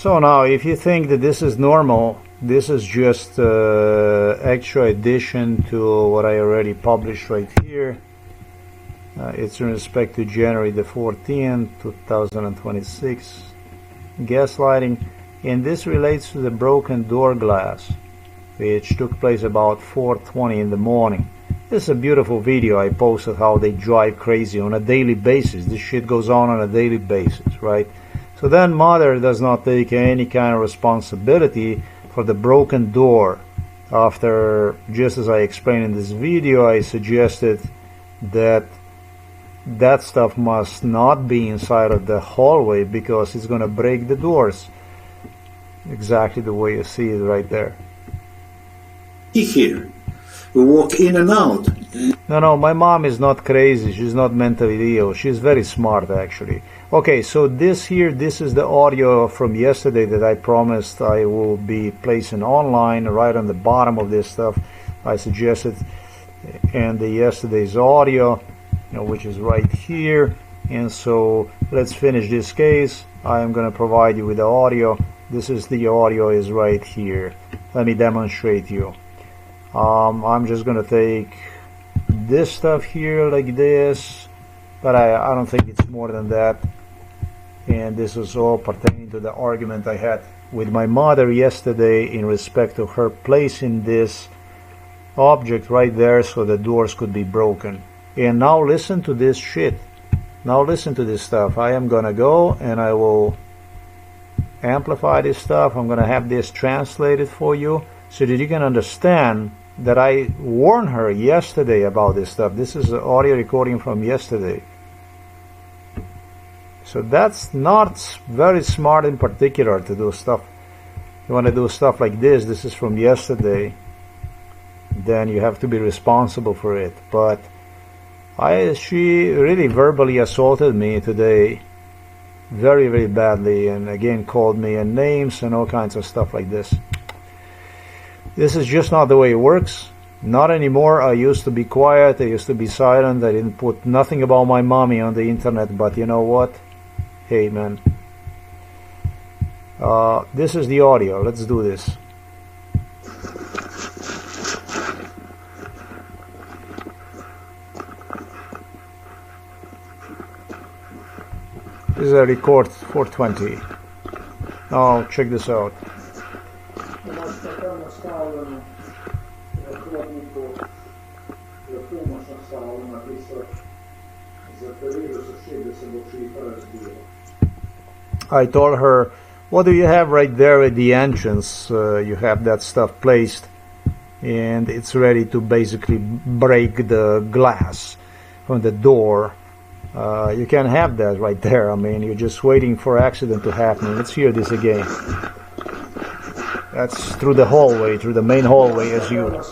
So now, if you think that this is normal, this is just extra addition to what I already published right here. It's in respect to January the 14th, 2026, gaslighting, and this relates to the broken door glass, which took place about 4:20 in the morning. This is a beautiful video I posted how they drive crazy on a daily basis. This shit goes on a daily basis, right? So then mother does not take any kind of responsibility for the broken door. After, just as I explained in this video, I suggested that that stuff must not be inside of the hallway because it's going to break the doors. Exactly the way you see it right there. Here, we walk in and out. No, my mom is not crazy. She's not mentally ill. She's very smart, actually. Okay, so this is the audio from yesterday that I promised I will be placing online. Right on the bottom of this stuff, I suggested, and the yesterday's audio, which is right here. And so let's finish this case. I am going to provide you with the audio. This is the audio is right here. Let me demonstrate you. I'm just going to take this stuff here like this, but I don't think it's more than that. And this is all pertaining to the argument I had with my mother yesterday in respect to her placing this object right there so the doors could be broken. And now listen to this shit. Now listen to this stuff. I am gonna go and I will amplify this stuff. I'm gonna have this translated for you so that you can understand that I warned her yesterday about this stuff. This is an audio recording from yesterday. So that's not very smart in particular to do stuff. You want to do stuff like this. This is from yesterday. Then you have to be responsible for it. But she really verbally assaulted me today very, very badly, and again called me in names and all kinds of stuff like this. This is just not the way it works. Not anymore. I used to be quiet. I used to be silent. I didn't put nothing about my mommy on the internet. But you know what? Hey, man. This is the audio. Let's do this. This is a record 420. Now check this out. I told her, what do you have right there at the entrance? You have that stuff placed and it's ready to basically break the glass from the door. You can't have that right there. I mean, you're just waiting for accident to happen. Let's hear this again. That's through the hallway, through the main hallway as you...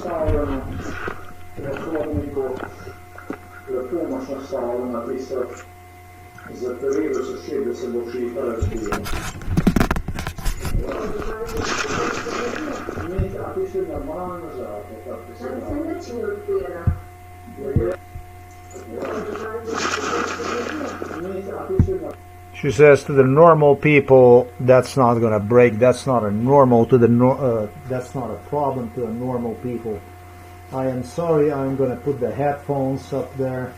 She says to the normal people, that's not gonna break. That's not a normal to the that's not a problem to the normal people. I am sorry. I'm gonna put the headphones up there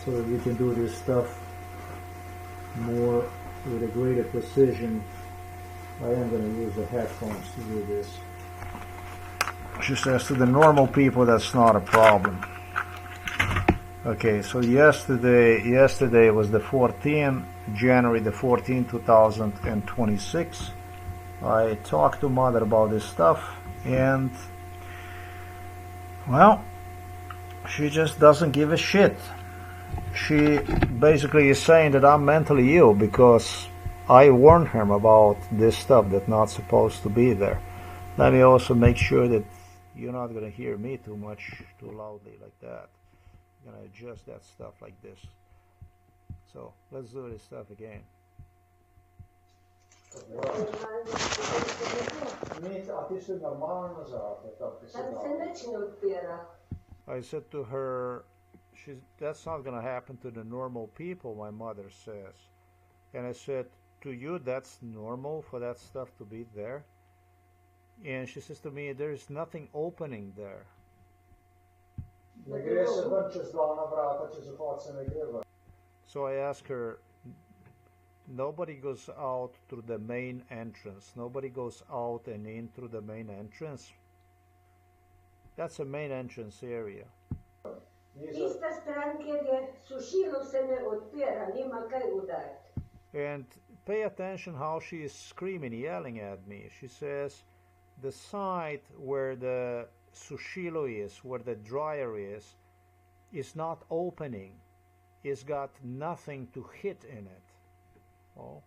so that we can do this stuff more with a greater precision. I am gonna use the headphones to do this. She says to the normal people, that's not a problem. Okay, so yesterday was the 14th, January the 14th, 2026. I talked to mother about this stuff, and well, she just doesn't give a shit. She basically is saying that I'm mentally ill because I warned her about this stuff that's not supposed to be there. Let me also make sure that you're not going to hear me too loudly like that. I'm going to adjust that stuff like this. So let's do this stuff again. I said to her, that's not going to happen to the normal people, my mother says. And I said, to you that's normal for that stuff to be there? And she says to me, there's nothing opening there. So I ask her, nobody goes out through the main entrance. Nobody goes out and in through the main entrance. That's a main entrance area. And pay attention how she is screaming, yelling at me. She says, the side where the sushilo is, where the dryer is not opening. It's got nothing to hit in it. Oh.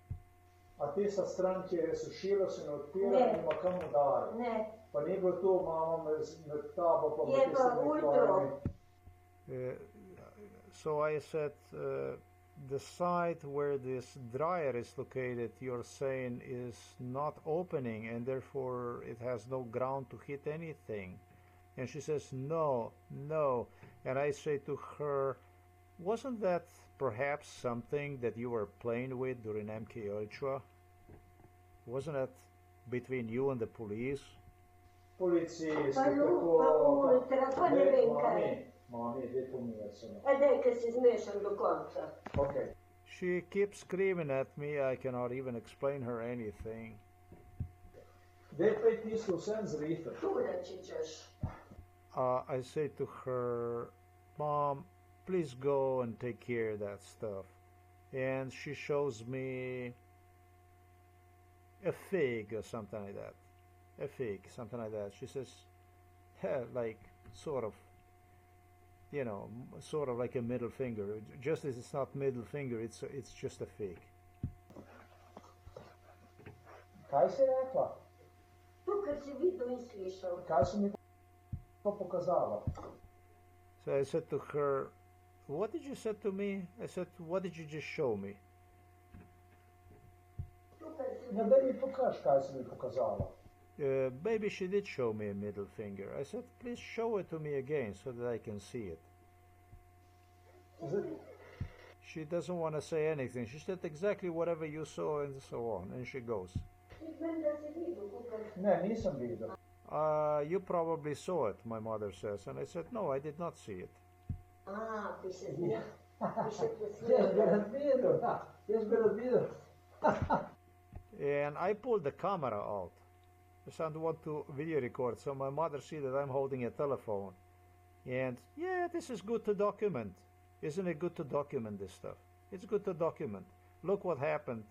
A tista stran, kjer je sušilo, se ne odpira, nima kam udariti. Ne. Pa ni bilo to, mama, med tabo, pa med tistimi tvojimi. So I said, the side where this dryer is located, you're saying, is not opening, and therefore it has no ground to hit anything. And she says, no, no. And I say to her, wasn't that perhaps something that you were playing with during MK Ultra? Wasn't that between you and the police? Policisti, Mami, daj pomiriti se. Daj, ker si zmešan do konca. Okay. She keeps screaming at me, I cannot even explain her anything. Daj pa je tisto vsem zrihtat. Tule, če češ. I say to her, Mom, please go and take care of that stuff. And she shows me a fig or something like that. A fig, something like that. She says, like, sort of, you know, sort of like a middle finger. Just as it's not middle finger, it's just a fig. Kaj si rekla? To, kar si videl in slišal. Kaj si mi to pokazala? So I said to her, what did you say to me? I said, what did you just show me? Ja, daj mi pokaž, kaj si mi pokazala. Maybe she did show me a middle finger. I said, please show it to me again so that I can see it. She doesn't want to say anything. She said exactly whatever you saw and so on. And she goes. Ne, nisem videl. You probably saw it, my mother says. And I said, no, I did not see it. Jaz bi rad videl, jaz bi rad videl. And I pulled the camera out. I don't want to video record, so my mother sees that I'm holding a telephone. And yeah, this is good to document. Isn't it good to document this stuff? It's good to document. Look what happened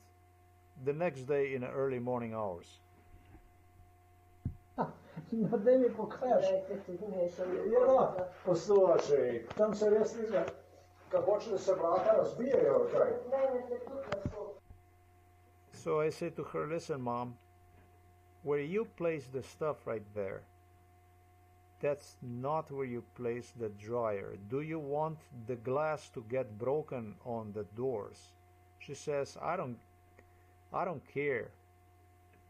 the next day in the early morning hours. No, daj mi pokaž. Ja, poslušaj, tam se res nisem, kad hoče da se vrata razbijajo, kaj? So I say to her, listen, Mom, where you place the stuff right there, that's not where you place the dryer. Do you want the glass to get broken on the doors? She says, I don't care.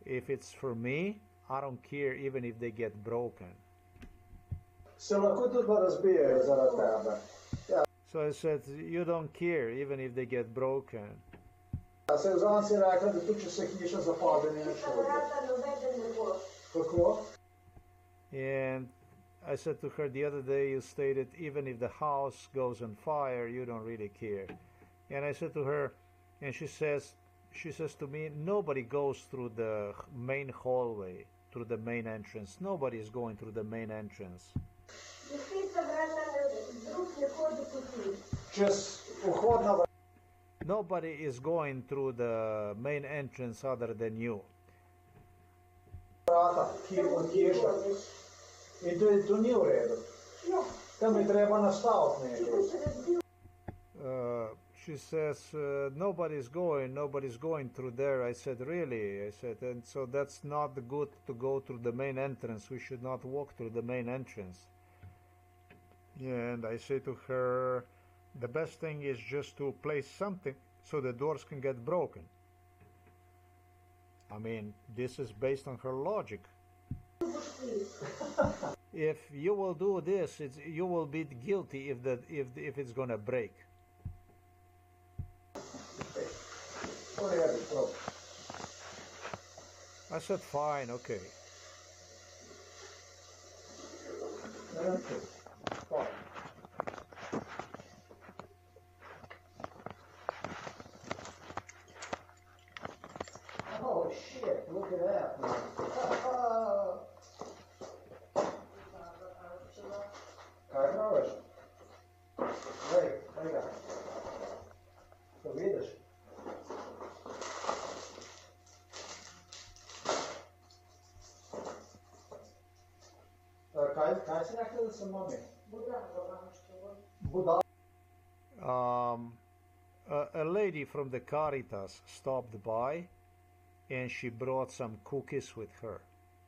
If it's for me, I don't care even if they get broken. Se lahko tudi razbijajo zaradi tebe. So I said, you don't care even if they get broken. Se je vzam si rekla, da tudi če se hiša zapade, ni nič škodilo. Kako? And I said to her the other day, you stated even if the house goes on fire, you don't really care. And I said to her, and she says to me, nobody goes through the main hallway, through the main entrance. Nobody is going through the main entrance. Nobody is going through the main entrance other than you. She says, nobody's going through there. I said, really? I said, and so that's not good to go through the main entrance. We should not walk through the main entrance. And I say to her, the best thing is just to place something so the doors can get broken. I mean, this is based on her logic. If you will do this, you will be guilty if it's gonna break. ready, bro. I said, fine, okay. Okay. Fine. Oh shit, look at that, man. Kaj praviš? Lej ga. To vidiš? Kaj si rekla, da sem mami? Budala. A lady from the Caritas stopped by and she brought some cookies with her.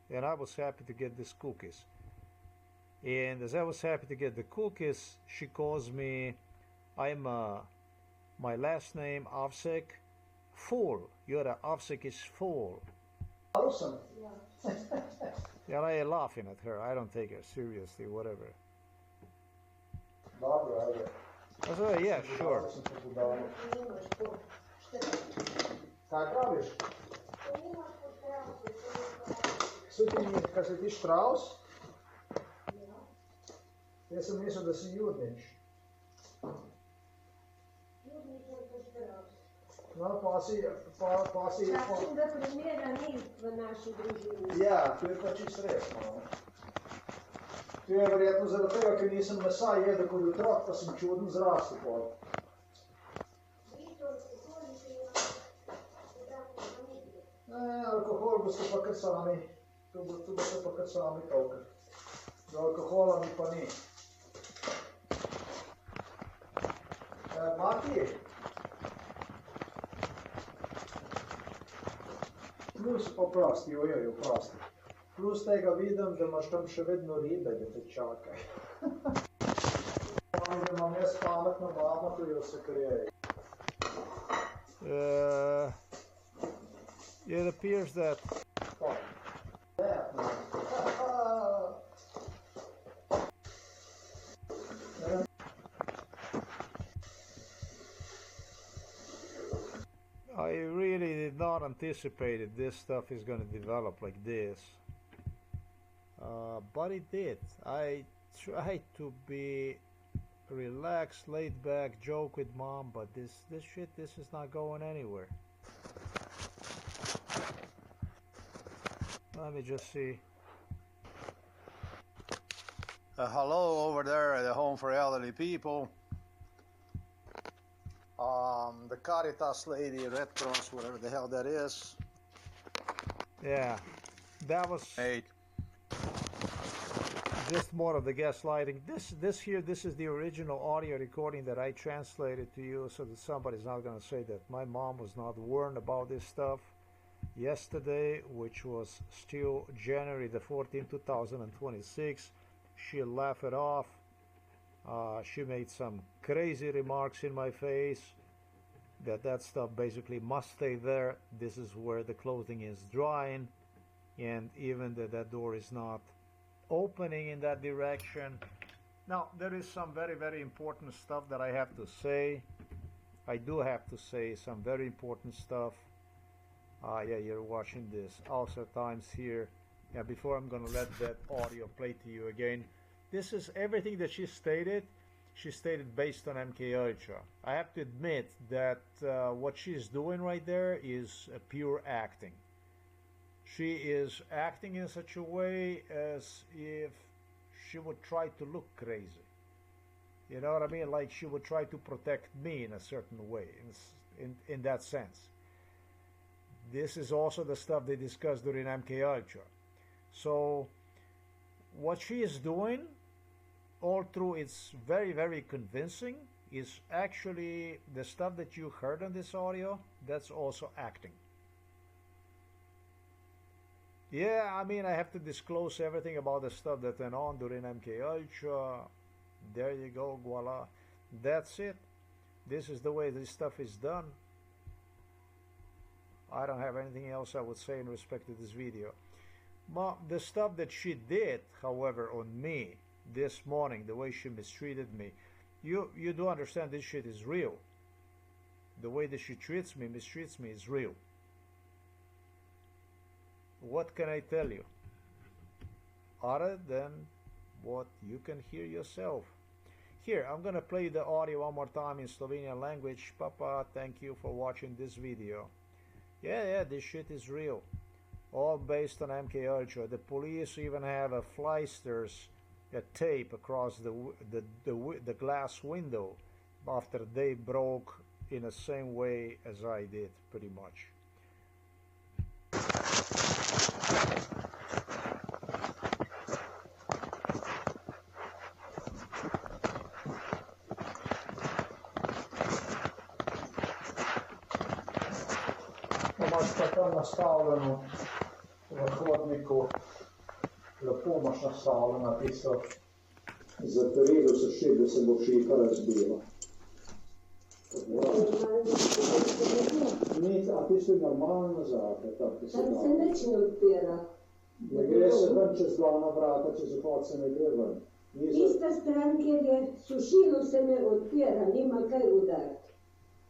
And I was happy to get these cookies. And as I was happy to get the cookies, she calls me, my last name, Avsek, fool. Your Avsek is fool. Awesome. And I am laughing at her. I don't take her seriously, whatever. Dobro, ajde. I said, yeah, sure. Kaj praviš? Kaj si ti Štraus? Jaz sem mislil, da si Judnič. No, pa si... Časim, da primera ni v naši družini. Ja, to je pa čisto res, no. To je verjetno zaradi tega, ker nisem mesa jedel kot otrok, pa sem čuden zrastel pol. Alkohol boste pa kar sami. Tu boste pa kar sami tolkati. Do alkohola mi pa ni. Mati? Plus, oprosti, oprosti. Plus tega vidim, da imaš tam še vedno ribe, da te čakaj. Da imam jaz pametno mamo, to je vse krijeje. It appears that I really did not anticipate this stuff is going to develop like this. But it did. I tried to be relaxed, laid back, joke with mom, but this is not going anywhere. Let me just see. Hello over there at the Home for Elderly People. The Caritas lady, Red Cross, whatever the hell that is. Yeah, that was just more of the gaslighting. This is the original audio recording that I translated to you so that somebody's not going to say that my mom was not warned about this stuff yesterday, which was still January the 14th, 2026. She laughed it off. She made some crazy remarks in my face that stuff basically must stay there. This is where the clothing is drying, and even that door is not opening in that direction. Now, there is some very, very important stuff that I have to say. I do have to say some very important stuff. Yeah, you're watching this also times here. Yeah, before I'm gonna let that audio play to you again. This is everything that she stated. She stated based on MK Ultra. I have to admit that what she's doing right there is pure acting. She is acting in such a way as if she would try to look crazy. You know what I mean? Like she would try to protect me in a certain way, in that sense. This is also the stuff they discussed during MK Ultra. So what she is doing, all through it's very, very convincing, is actually the stuff that you heard on this audio, that's also acting. Yeah, I mean, I have to disclose everything about the stuff that went on during MK Ultra. There you go, voila. That's it. This is the way this stuff is done. I don't have anything else I would say in respect to this video. But the stuff that she did, however, on me this morning, the way she mistreated me, you do understand this shit is real. the way that she treats me, mistreats me, is real. What can I tell you other than what you can hear yourself? Here, I'm gonna play the audio one more time in Slovenian language. Papa, thank you for watching this video. Yeah, this shit is real. All based on MK Ultra. The police even have a flysters, a tape across the glass window after they broke in the same way as I did, pretty much. Imaš pa tam nastavljeno v hodniku, lepo imaš nastavljeno tisto. Za periodo so še, da se bo šipa razbila. A tisto je normalno zate, tako se da. Tam se nič ne odpira. Ne gre se ven čez glavna vrata, čez vhod se ne gre ven. Ista stran, kjer je sušilo, se ne odpira, nima kaj udariti.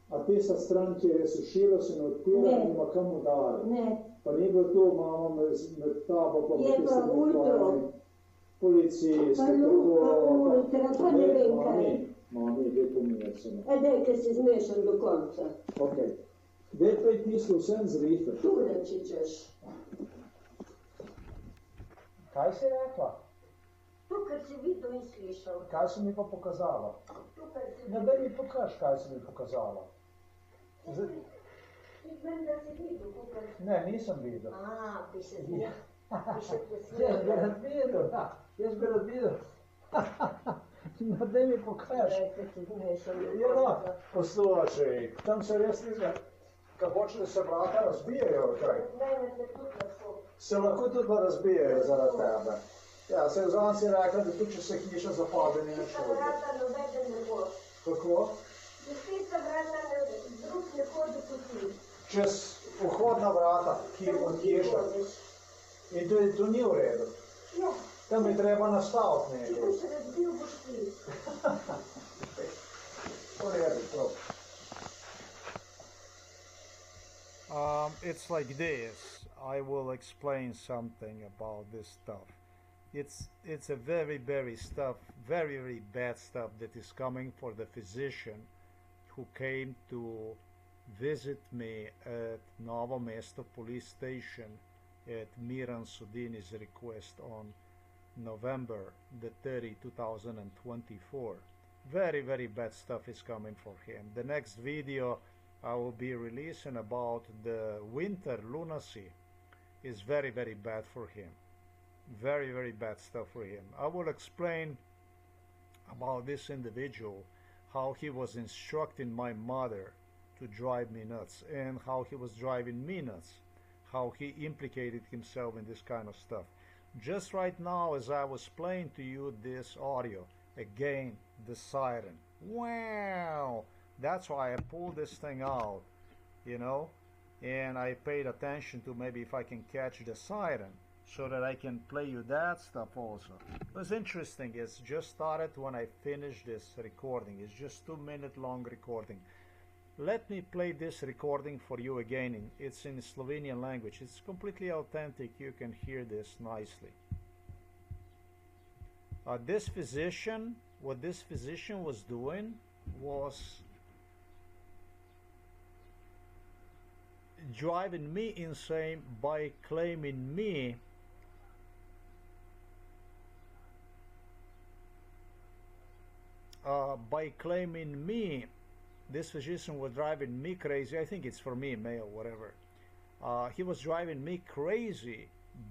A tista stran, kjer je sušilo, se ne odpira, nima kam udariti. Ne. Pa ni bilo to, mama, med tabo, pa je pa ultro. Policiji, pa ultra, pa ne vem kaj. Mami, dej pominjati se me. Dej, ker si zmešan do konca. Ok. Dej pa je tisto vsem zrihati. Tule, če češ. Kaj si rekla? To, kar si videl in slišal. Kaj si mi pa pokazala? To, kar si Ne, daj mi pokaž, kaj si mi pokazala. Mislim, da si videl, to, kar si... Ne, nisem videl. Bi se zdel. Jaz bi rad videl, da. Jaz bi rad videl. No, daj mi pokaž. Ja, no, poslušaj, tam se res nisem, kako hoče, da se vrata razbijajo, kaj? Mene se tudi lahko. Se lahko tudi razbijajo zaradi tebe. Ja, se vzam si rekla, da tudi če se hiša zapade, ni nič. Tista vrata nobeden ne bo. Kako? Tista vrata drug ne hodi poti. Čez vhodna vrata, ki od hiša. In to ni v redu. Ja. Tam je treba nastaviti nekaj. Če boš razbil, boš ti. V redu, prav. It's like this. I will explain something about this stuff. It's a very bad stuff that is coming for the physician who came to visit me at Novo Mesto police station at Miran Sudini's request on November the 30, 2024. Very bad stuff is coming for him. The next video I will be releasing about the winter lunacy is very bad for him. Very bad stuff for him. I will explain about this individual, how he was instructing my mother to drive me nuts and how he was driving me nuts, how he implicated himself in this kind of stuff. Just right now, as I was playing to you this audio, again the siren. Wow, that's why I pulled this thing out, you know, and I paid attention to maybe if I can catch the siren so that I can play you that stuff also. It was interesting. It's just started when I finished this recording. It's just 2-minute long recording. Let me play this recording for you again. It's in Slovenian language. It's completely authentic. You can hear this nicely. What this physician was doing was driving me insane by claiming me this physician was driving me crazy. I think it's for me, male, whatever. He was driving me crazy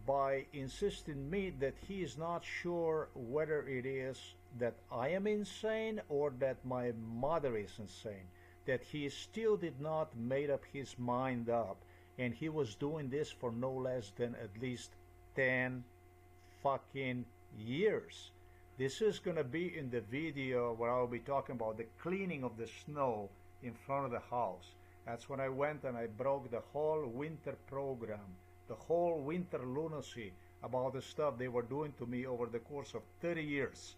by insisting me that he is not sure whether it is that I am insane or that my mother is insane, that he still did not made up his mind up, and he was doing this for no less than at least 10 fucking years. This is gonna be in the video where I'll be talking about the cleaning of the snow in front of the house. That's when I went and I broke the whole winter program, the whole winter lunacy about the stuff they were doing to me over the course of 30 years.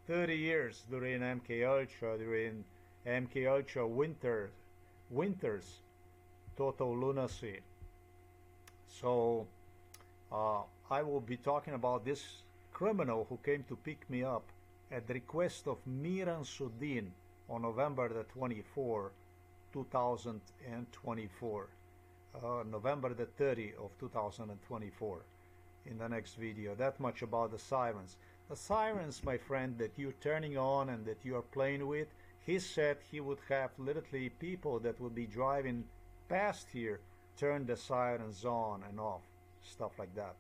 30 years during MK Ultra, during MK Ultra winter winters, total lunacy. So I will be talking about this criminal who came to pick me up at the request of Miran Sudin on November the 24th, 2024. November the 30th of 2024 in the next video. That much about the sirens. The sirens, my friend, that you're turning on and that you're playing with, he said he would have literally people that would be driving past here turn the sirens on and off, stuff like that,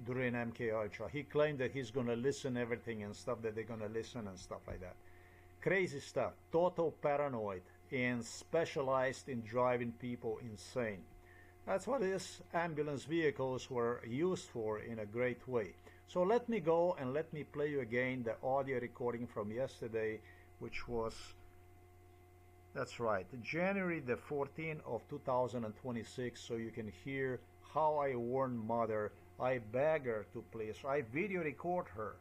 during MK Ultra. He claimed that he's gonna listen everything and stuff, that they're gonna listen and stuff like that. Crazy stuff, total paranoid, and specialized in driving people insane. That's what these ambulance vehicles were used for in a great way. So let me go and let me play you again the audio recording from yesterday, which was, that's right, January the 14th of 2026, so you can hear how I warned mother. I beg her to please, I video record her,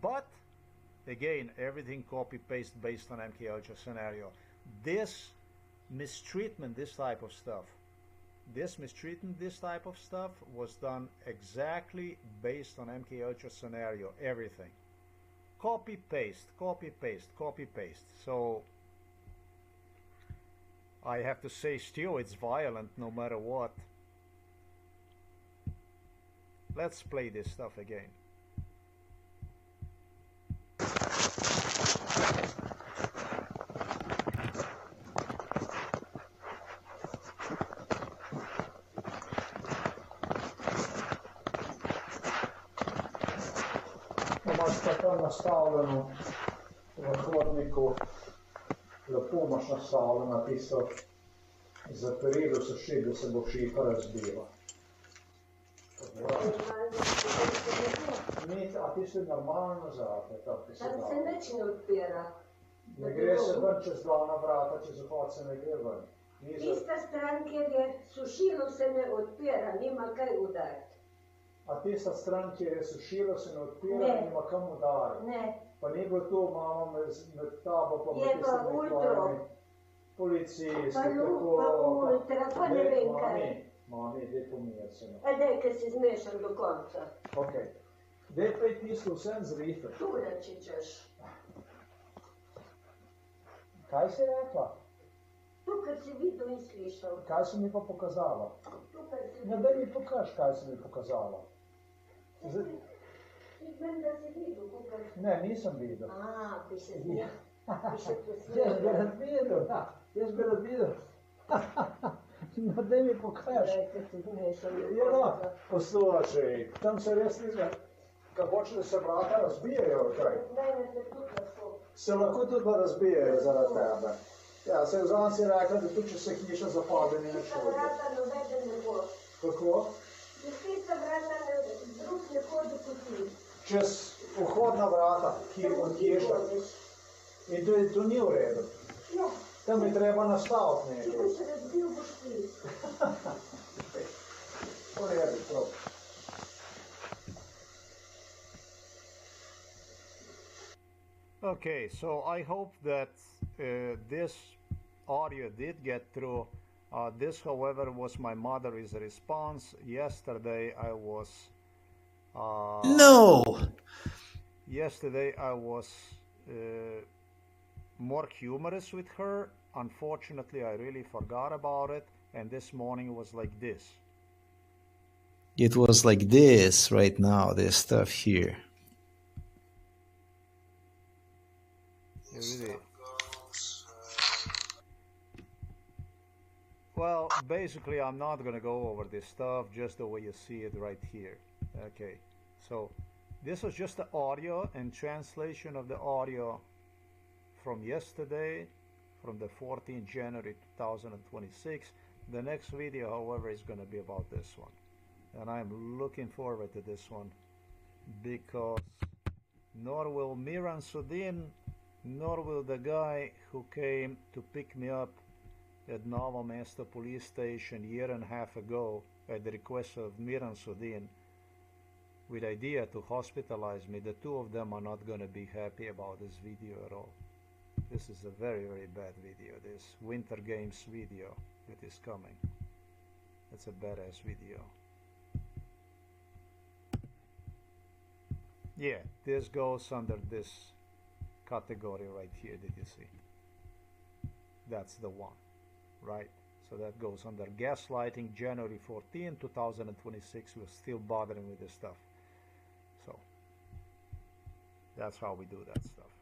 but again, everything copy paste based on MK Ultra scenario. This mistreatment, this type of stuff was done exactly based on MK Ultra scenario. Everything copy paste, copy paste, copy paste. So I have to say, still it's violent no matter what. Let's play this stuff again. Imaš tako nastavljeno v hodniku, lepo imaš nastavljeno tisto za perilo suši, da se bo šipa razbila. A ti si normalno zate, tako ti se da. Tam se nič ne odpira. Ne gre se ven čez glavna vrata, čez vhod se ne gre ven. Tista stran, kjer je sušilo, se ne odpira, nima kaj udariti. A tista stran, kjer je sušilo, se ne odpira, nima kam udariti. Ne. Pa ni bilo to, mama, med tabo, pa med tistimi tvojimi policisti, tako... Pa ultra, pa ne vem kaj. Mami, dej pomiriti se. Dej, ker si zmešal do konca. Ok. Dej pa je tisto vsem zrihati. Tu reči češ. Kaj si rekla? Tu, kar si videl in slišal. Kaj si mi pa pokazala? Tu, kar si Ne, videl. daj mi pokaž, kaj si mi pokazala. Vem, da si videl, kukaj. Ne, nisem videl. Ti se zmešal. Jaz bi rad videl, jaz bi rad videl. No, daj mi pokaž. Daj, ker si zmešal. Ja, no, poslušaj, tam se res nisem, kako hoče, da se vrata razbijajo, kaj? Daj, da se tudi lahko. Se lahko tudi razbijajo zaradi tebe. Ja, se je vzam si rekla, da tudi če se hiša zapade, ni nič Tista hodi. vrata nobede ne bo. Kako? Tista vrata drug ne hodi poti. Čez vhodna vrata, ki od hiša. In to ni v redu. Ja, Tam je treba nastaviti če nekaj. boš razbil, boš pil. V redu, prav. Okay, so I hope that this audio did get through. This, however, was my mother's response. Yesterday I was No! yesterday I was more humorous with her. Unfortunately, I really forgot about it, and this morning was like this. It was like this right now, this stuff here. Really. Well, basically, I'm not going to go over this stuff just the way you see it right here. Okay, so this was just the audio and translation of the audio from yesterday, from the 14th January 2026. The next video, however, is going to be about this one. And I'm looking forward to this one because nor will Miran Sudin, nor will the guy who came to pick me up at Novo Mesto police station a year and a half ago at the request of Miran Sudin with idea to hospitalize me, the two of them are not going to be happy about this video at all. This is a very, very bad video. This Winter Games video that is coming. It's a badass video. Yeah, this goes under this category right here. Did you see? That's the one, right? So that goes under Gaslighting, January 14, 2026. We're still bothering with this stuff. So that's how we do that stuff.